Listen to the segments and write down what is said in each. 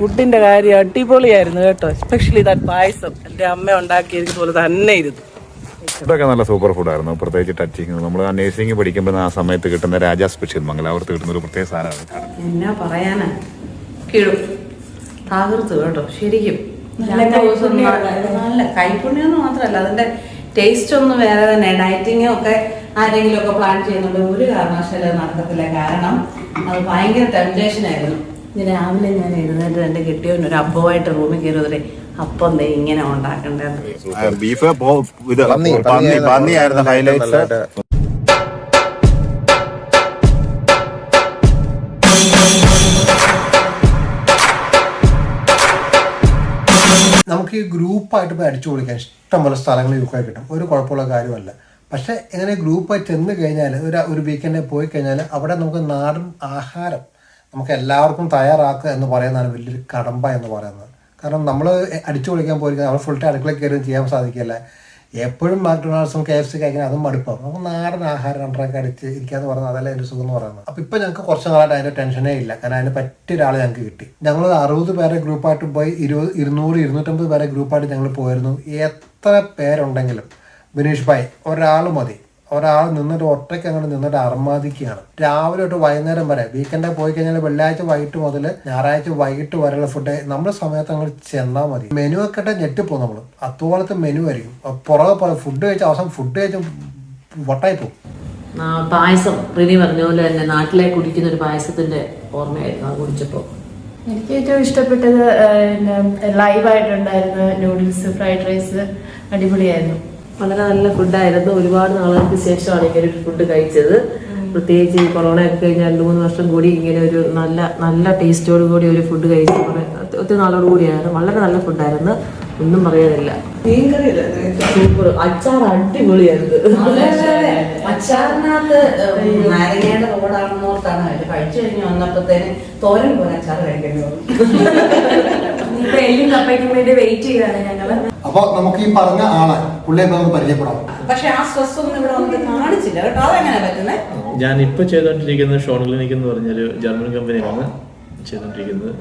ഫുഡിന്റെ കാര്യം അടിപൊളിയായിരുന്നു കേട്ടോ. എസ്പെഷ്യലി ദാറ്റ് പായസം എൻ്റെ അമ്മ ഉണ്ടാക്കിയത് പോലെ തന്നെ ഇരുന്നു. ഫുഡൊക്കെ നല്ല സൂപ്പർ ഫുഡായിരുന്നു. പ്രത്യേകിച്ച് ടച്ചിങ് നമ്മൾ ആ നേഴ്സിംഗ് പഠിക്കുമ്പോൾ ആ സമയത്ത് കിട്ടുന്ന രാജാ സ്പെഷ്യൽ മംഗലാപുരത്ത് കിട്ടുന്ന ഒരു പ്രത്യേക സാധനമാണ്. എന്നാ പറയാനാ, കിഴും തകർത്തു കേട്ടോ. ശരിക്കും നല്ല കൈപ്പുണ്യം മാത്രമല്ല, അതിന്റെ ടേസ്റ്റ് ഒന്നും വേറെ തന്നെ. ഡയറ്റിങ് ഒക്കെ ആരെങ്കിലും ഒക്കെ പ്ലാൻ ചെയ്യുന്നുണ്ട്, ഒരു കാരണവശാലും നടക്കത്തില്ല. കാരണം അത് ഭയങ്കര ടെംപ്റ്റേഷൻ ആയിരുന്നു. ഇനി രാവിലെ ഞാൻ എഴുന്നേറ്റ് എൻ്റെ കിട്ടിയവന് ഒരു അപ്പമായിട്ട് റൂമിൽ കയറി അപ്പം ദേ ഇങ്ങനെ ഉണ്ടാക്കണ്ടേന്ന്. Beef പന്നിയായിരുന്നു highlights. നമുക്ക് ഈ ഗ്രൂപ്പായിട്ട് പോയി അടിച്ചു പൊളിക്കാൻ ഇഷ്ടംപോലെ സ്ഥലങ്ങൾ യുക്കായി കിട്ടും, ഒരു കുഴപ്പമുള്ള കാര്യമല്ല. പക്ഷേ എങ്ങനെ ഗ്രൂപ്പായി ചെന്ന് കഴിഞ്ഞാൽ ഒരു വീക്കെൻഡിൽ പോയി കഴിഞ്ഞാൽ അവിടെ നമുക്ക് നാടൻ ആഹാരം നമുക്ക് എല്ലാവർക്കും തയ്യാറാക്കുക എന്ന് പറയുന്നതാണ് വലിയൊരു കടമ്പ എന്ന് പറയുന്നത്. കാരണം നമ്മൾ അടിച്ചു പൊളിക്കാൻ പോയിരിക്കുന്നത് നമ്മൾ ഫുൾ ടൈം അടുക്കളയിൽ കയറി ചെയ്യാൻ സാധിക്കില്ല. എപ്പോഴും മാക്ഡൊണാൾഡ്സും KFC കഴിക്കാൻ അതും മടുപ്പാവും. നമുക്ക് നാടൻ ആഹാരം രണ്ടരൊക്കെ അടിച്ച് ഇരിക്കാന്ന് പറയുന്നത് അതല്ല എൻ്റെ സുഖം എന്ന് പറയുന്നത്. അപ്പോൾ ഇപ്പം ഞങ്ങൾക്ക് കുറച്ച് നാളായിട്ട് അതിൻ്റെ ടെൻഷനേ ഇല്ല. കാരണം അതിന് പറ്റിയ ഒരാൾ ഞങ്ങൾക്ക് കിട്ടി. ഞങ്ങൾ 60 പേരെ ഗ്രൂപ്പായിട്ട് പോയി 200-250 പേരെ ഗ്രൂപ്പായിട്ട് ഞങ്ങൾ പോയിരുന്നു. എത്ര പേരുണ്ടെങ്കിലും ബിനീഷ് ഭായ് ഒരാൾ മതി. ഒരാൾ നിന്നിട്ട് ഒറ്റയ്ക്ക് അങ്ങനെ നിന്നിട്ട് അർമാദിക്കുകയാണ്. രാവിലെ തൊട്ട് വൈകുന്നേരം വരെ. വീക്കെൻഡിൽ പോയി കഴിഞ്ഞാൽ വെള്ളിയാഴ്ച വൈകിട്ട് മുതൽ ഞായറാഴ്ച വൈകിട്ട് വരെയുള്ള ഫുഡ് നമ്മുടെ സമയത്ത് അങ്ങ് ചെന്നാൽ മതി. മെനു ഒക്കെ ഞെട്ടിപ്പോകും നമ്മൾ. അതുപോലത്തെ മെനു ആയിരിക്കും. പുറകെ ഫുഡ് കഴിച്ച അവസാനം ഫുഡ് കഴിച്ച് വട്ടായി പോകും. പായസം റിനി പറഞ്ഞ പോലെ തന്നെ നാട്ടിലെ കുടിക്കുന്ന ഒരു പായസത്തിന്റെ ഓർമ്മയായിരുന്നു അത് കുടിച്ചപ്പോൾ. എനിക്ക് ഏറ്റവും ഇഷ്ടപ്പെട്ടത് ലൈവായിട്ടുണ്ടായിരുന്ന നൂഡിൽസ്, ഫ്രൈഡ് റൈസ് അടിപൊളിയായിരുന്നു. വളരെ നല്ല ഫുഡായിരുന്നു. ഒരുപാട് നാളുകൾക്ക് ശേഷമാണ് ഇങ്ങനെ ഒരു ഫുഡ് കഴിച്ചത്. പ്രത്യേകിച്ച് ഈ കൊറോണ ഒക്കെ കഴിഞ്ഞാൽ 2-3 വർഷം കൂടി ഇങ്ങനെ ഒരു നല്ല ടേസ്റ്റോട് കൂടി ഒരു ഫുഡ് കഴിച്ച് ഒത്തിരി നാളോട് കൂടിയാണ്. വളരെ നല്ല ഫുഡായിരുന്നു, ഒന്നും പറയാനില്ല. സൂപ്പർ. അച്ചാർ അടിപൊളിയായിരുന്നു. അച്ചാറിനകത്ത് നാരങ്ങയുടെ റോഡാണെന്നോർത്താണ് കഴിച്ചു കഴിഞ്ഞ് വന്നപ്പോഴത്തേന് തോരൻ പോലെ അച്ചാർ കഴിക്കേണ്ടി വന്നു. ഇപ്പൊ എല്ലും കപ്പയ്ക്കും വേണ്ടി വെയിറ്റ് ചെയ്താണ് ഞങ്ങള്. അപ്പൊ നമുക്ക് ഈ പറഞ്ഞ ആളെ പുള്ളിയെ നമുക്ക് പരിചയപ്പെടാം. പക്ഷെ ആ സ്ട്രെസ് ഒന്നും ഇവിടെ വന്നിട്ട് കാണിച്ചില്ല കേട്ടോ. അതെങ്ങനെ പറ്റുന്നത്? ഞാൻ ഇപ്പൊ ചെയ്തോണ്ടിരിക്കുന്നത് ഷോൺ ക്ലിനിക് എന്ന് പറഞ്ഞൊരു ജർമ്മൻ കമ്പനിയാണ് ചെയ്തോണ്ടിരിക്കുന്നത്.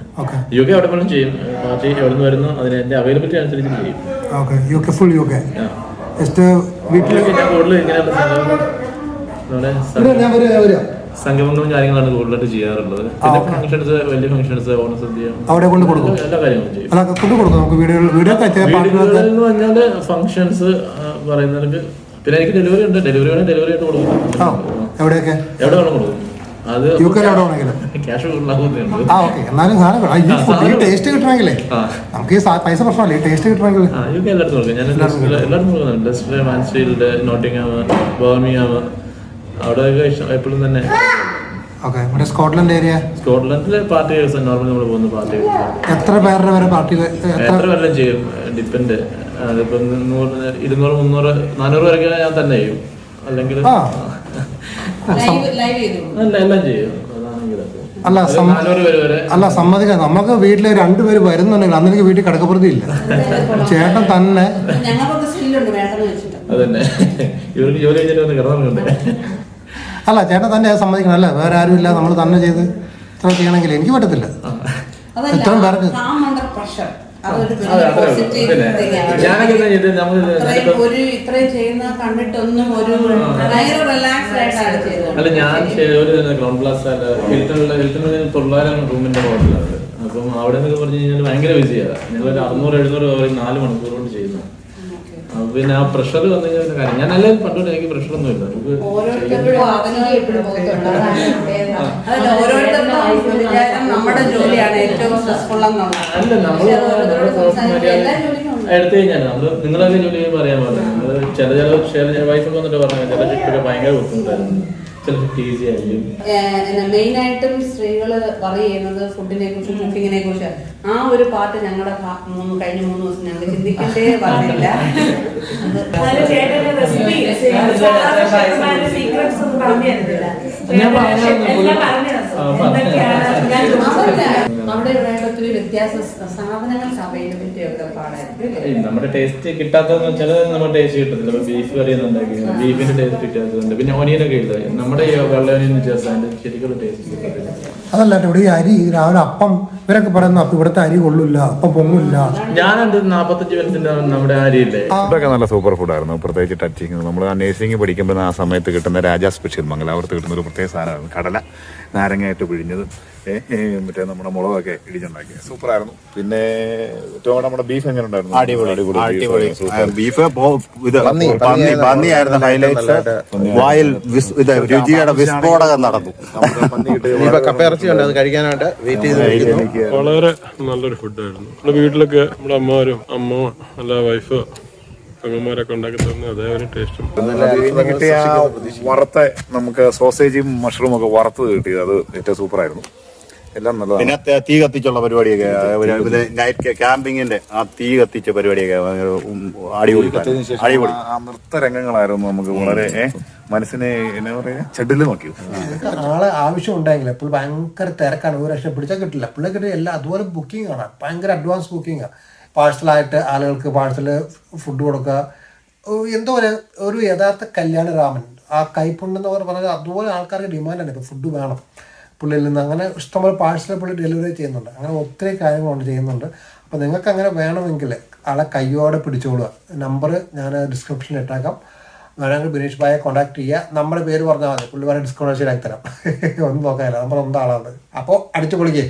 UK അവിടെ പോലും ചെയ്യും. പാർട്ടി എവിടെ നിന്ന് വരുന്നു അതിന് എന്റെ അവൈലബിലിറ്റി അനുസരിച്ച് ചെയ്യും. ഞാൻ കൂടുതൽ ഇങ്ങനെയുള്ള സംഗമങ്ങളും കാര്യങ്ങളാണ് കൂടുതലായിട്ട് ചെയ്യാറുള്ളത്. പിന്നെ ഫംഗ്ഷൻസ്, വലിയ ഫംഗ്ഷൻസ്, ഓണസദ്യ അവിടെ കൊണ്ട് കൊടുക്കും, എല്ലാ കാര്യങ്ങളും ചെയ്യും. വീടുകളിൽ എന്ന് പറഞ്ഞാല് ഫംഗ്ഷൻസ് പറയുന്നവർക്ക്. പിന്നെ എനിക്ക് ഡെലിവറി ഉണ്ട്. ഡെലിവറി വേണേൽ ഡെലിവറി ആയിട്ട് കൊടുക്കും. എവിടെ വേണം കൊടുക്കും. അത് ക്യാഷ് കൂടുതലാകുന്നുണ്ട്. UK എല്ലായിടത്തും കൊടുക്കും. ഞാൻ എല്ലായിടത്തും കൊടുക്കുന്നുണ്ട്. ലെസ്റ്റർ, മാൻസ്ഫീൽഡ്, നോട്ടിംഗ്ഹാം, ബർമിംഗ്ഹാം, അവിടെ എപ്പോഴും തന്നെ. സ്കോട്ട്ലൻഡിലെ പാർട്ടി നോർമലി നമ്മൾ പോകുന്ന പാർട്ടി എത്ര പേരുടെ ചെയ്യും, ഡിപ്പെൻഡ്. അതിപ്പോ 100, 200, 300, 400 വരെയൊക്കെ ഞാൻ തന്നെ ചെയ്യും. അല്ലെങ്കിൽ എല്ലാം ചെയ്യും. അല്ല സമ്മതിക്കാം. നമുക്ക് വീട്ടില് 2 പേര് വരുന്നുണ്ടെങ്കിൽ അന്ന് എനിക്ക് വീട്ടിൽ കിടക്കപ്രതി ഇല്ല. ചേട്ടൻ തന്നെ അതന്നെ ഇവർക്ക് ജോലി കഴിഞ്ഞിട്ട് വന്ന് കിടന്നുണ്ട്. അല്ല ചേട്ടൻ തന്നെ സമ്മതിക്കണം. അല്ല വേറെ ആരും ഇല്ല, നമ്മൾ തന്നെ ചെയ്ത് ഇത്ര ചെയ്യണമെങ്കിൽ എനിക്ക് പറ്റത്തില്ല. ഇത്രയും പേർക്ക് അല്ല ഞാൻ ഗ്രൗണ്ട് ക്ലാസ് ഹിൽട്ടണിൽ 900 റൂമിന്റെ ഹോട്ടലാണ്. അപ്പം അവിടെ നിന്നൊക്കെ പറഞ്ഞു കഴിഞ്ഞാൽ ഭയങ്കര ബിസിയാണ്. ഞങ്ങൾ 600-700 4 മണിക്കൂർ കൊണ്ട് ചെയ്യുന്നു. പിന്നെ ആ പ്രഷർ വന്നു കഴിഞ്ഞാൽ കാര്യം ഞാൻ നല്ല പണ്ടോട്ട് എനിക്ക് പ്രഷറൊന്നും ഇല്ല. അല്ല നമ്മൾ എടുത്തു കഴിഞ്ഞാൽ നിങ്ങളൊക്കെ ജോലി ചെയ്യുമ്പോൾ അറിയാൻ പാടില്ല. ചില വൈഫൊക്കെ വന്നിട്ട് പറഞ്ഞു ചില ഷിഫ്റ്റൊക്കെ ഭയങ്കര ബുദ്ധിമുട്ടായിരുന്നു. മെയിനായിട്ടും സ്ത്രീകള് പറയുന്നത് ഫുഡിനെ കുറിച്ചും കുക്കിങ്ങിനെ കുറിച്ച്. ആ ഒരു പാട്ട് ഞങ്ങളുടെ കഴിഞ്ഞ 3 ദിവസം ഞങ്ങൾ ചിന്തിക്കേണ്ടേ പറഞ്ഞില്ല. അവിടെ ഇവിടെ ഒത്തിരി വ്യത്യാസ സാധനങ്ങൾക്ക് അവൈലബിലിറ്റി ഒക്കെ പാടായിരുന്നു. നമ്മുടെ ടേസ്റ്റ് കിട്ടാത്തതെന്ന് വെച്ചാൽ നമ്മുടെ ടേസ്റ്റ് കിട്ടത്തില്ല. ബീഫ് കറി ഉണ്ടാക്കി ബീഫിന്റെ ടേസ്റ്റ് കിട്ടാത്തതുണ്ട്. പിന്നെ ഓനിയനൊക്കെ ഇല്ല. നമ്മൾ നമ്മുടെ ഈ വെള്ളരിന്ന് ചേർത്താണ്ട് ശരിക്കുള്ള ടേസ്റ്റ്. അതല്ല ഇവിടെ ഈ അരി രാവിലെ അപ്പം ഇവരൊക്കെ പറയുന്ന ഇവിടുത്തെ അരി കൊള്ളില്ല, അപ്പം പൊങ്ങില്ല. ഞാനത് 45 മിനിറ്റിന്റെ നമ്മുടെ അരിയില്ലേ, ഫുഡൊക്കെ നല്ല സൂപ്പർ ഫുഡായിരുന്നു. പ്രത്യേകിച്ച് ടച്ചിങ് നമ്മൾ നേഴ്സിംഗ് പഠിക്കുമ്പോൾ ആ സമയത്ത് കിട്ടുന്ന രാജാ സ്പെഷ്യൽ മംഗലാപുരത്ത് കിട്ടുന്ന ഒരു പ്രത്യേക സാധനമായിരുന്നു. കടല നാരങ്ങയായിട്ട് പിഴിഞ്ഞത്, മറ്റേ നമ്മുടെ മുളകൊക്കെ ഇടിച്ചുണ്ടാക്കി സൂപ്പറായിരുന്നു. പിന്നെ നമ്മുടെ ബീഫ് എങ്ങനെ ഉണ്ടായിരുന്നു? അടിപൊളി ബീഫ്. ഇത് പന്നിയായിരുന്നു ഹൈലൈറ്റ്സ്. വായിൽ രുചിയുടെ വിസ്ഫോടകം നടന്നു. കപ്പയിറച്ചിയുണ്ട്, അത് കഴിക്കാനായിട്ട് വെയിറ്റ് ചെയ്ത്. വളരെ നല്ലൊരു ഫുഡായിരുന്നു. നമ്മുടെ വീട്ടിലൊക്കെ നമ്മുടെ അമ്മമാരും അല്ല വൈഫ് പെങ്ങന്മാരൊക്കെ ഉണ്ടാക്കി തന്നെ അതേ ഒരു ടേസ്റ്റും കിട്ടിയ വറുത്ത നമുക്ക് സോസേജും മഷ്റൂം ഒക്കെ വറുത്ത് കിട്ടിയത് അത് ഏറ്റവും സൂപ്പറായിരുന്നു. എല്ലാം നല്ലതാണ്. പിന്നെ തീ കത്തിച്ചുള്ള പരിപാടിയൊക്കെ, നൈറ്റ് ക്യാമ്പിങ്ങിന്റെ ആ തീ കത്തിച്ച പരിപാടിയൊക്കെ അടിപൊളി. ആ നൃത്ത രംഗങ്ങളായിരുന്നു നമുക്ക് വളരെ മനസ്സിനെ എന്നാ പറയാ ചെടില് നോക്കി. ആളെ ആവശ്യം ഉണ്ടെങ്കിൽ ഇപ്പോൾ ഭയങ്കര തിരക്കാണ്, ഒരു രക്ഷ പിടിച്ചാൽ കിട്ടില്ല. പിള്ളേർ കിട്ടിയ എല്ലാം അതുപോലെ ബുക്കിംഗ് ആണ്, ഭയങ്കര അഡ്വാൻസ് ബുക്കിംഗാണ്. പാഴ്സലായിട്ട് ആളുകൾക്ക് പാഴ്സൽ ഫുഡ് കൊടുക്കുക, എന്തോ ഒരു യഥാർത്ഥ കല്യാണ രാമൻ. ആ കൈപ്പുണ്ടെന്ന് പറഞ്ഞാൽ അതുപോലെ ആൾക്കാർക്ക് ഡിമാൻഡാണ്. ഇപ്പോൾ ഫുഡ് വേണം പുള്ളിയിൽ നിന്ന്, അങ്ങനെ ഇഷ്ടംപോലെ പാഴ്സൽ പുള്ളി ഡെലിവറി ചെയ്യുന്നുണ്ട്. അങ്ങനെ ഒത്തിരി കാര്യങ്ങളുണ്ട് ചെയ്യുന്നുണ്ട്. അപ്പോൾ നിങ്ങൾക്ക് അങ്ങനെ വേണമെങ്കിൽ ആളെ കയ്യോടെ പിടിച്ചോളുക. നമ്പർ ഞാൻ ഡിസ്ക്രിപ്ഷനിൽ ഇട്ടേക്കാം. വേണമെങ്കിൽ ബിനീഷ് ഭായെ കോൺടാക്ട് ചെയ്യുക. നമ്മുടെ പേര് പറഞ്ഞാൽ മതി, പുള്ളി വേറെ ഡിസ്കൗണ്ട് ശരിയാക്കി തരാം. ഒന്നും നോക്കാനില്ല, നമ്മൾ 1 ആളാണ്. അപ്പോൾ അടിച്ചു പൊളിക്കേ.